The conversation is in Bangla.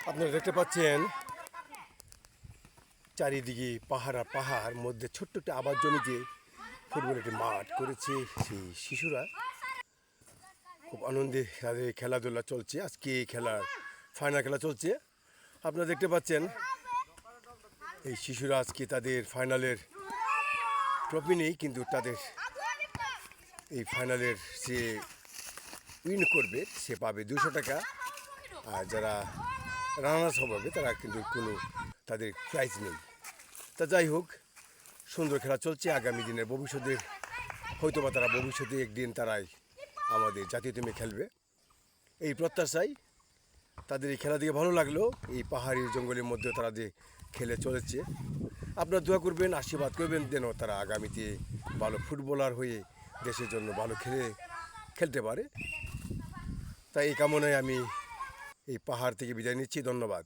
আপনারা দেখতে পাচ্ছেন চারিদিকে পাহাড় আর পাহাড় মধ্যে ছোট্ট একটা আবাদ জমিতে ফুটবল একটি মাঠ করেছে সেই শিশুরা খুব আনন্দে তাদের খেলাধুলা চলছে। আজকে খেলার ফাইনাল খেলা চলছে। আপনারা দেখতে পাচ্ছেন এই শিশুরা আজকে তাদের ফাইনালের ট্রফি নেই, কিন্তু তাদের এই ফাইনালের যে উইন করবে সে পাবে 200 টাকা। আর যারা রানার্স হবে তারা কিন্তু কোনো তাদের প্রাইজ নেই। তা যাই হোক, সুন্দর খেলা চলছে। আগামী দিনের ভবিষ্যতে হয়তোবা তারা ভবিষ্যতে একদিন তারাই আমাদের জাতীয় টিমে খেলবে, এই প্রত্যাশায়। তাদের এই খেলা দিকে ভালো লাগলো। এই পাহাড়ি জঙ্গলের মধ্যে তারা যে খেলে চলেছে, আপনারা দোয়া করবেন, আশীর্বাদ করবেন যেন তারা আগামীতে ভালো ফুটবলার হয়ে দেশের জন্য ভালো খেলতে পারে। তাই এই কামনায় আমি এই পাহাড় থেকে বিদায় নিচ্ছি। ধন্যবাদ।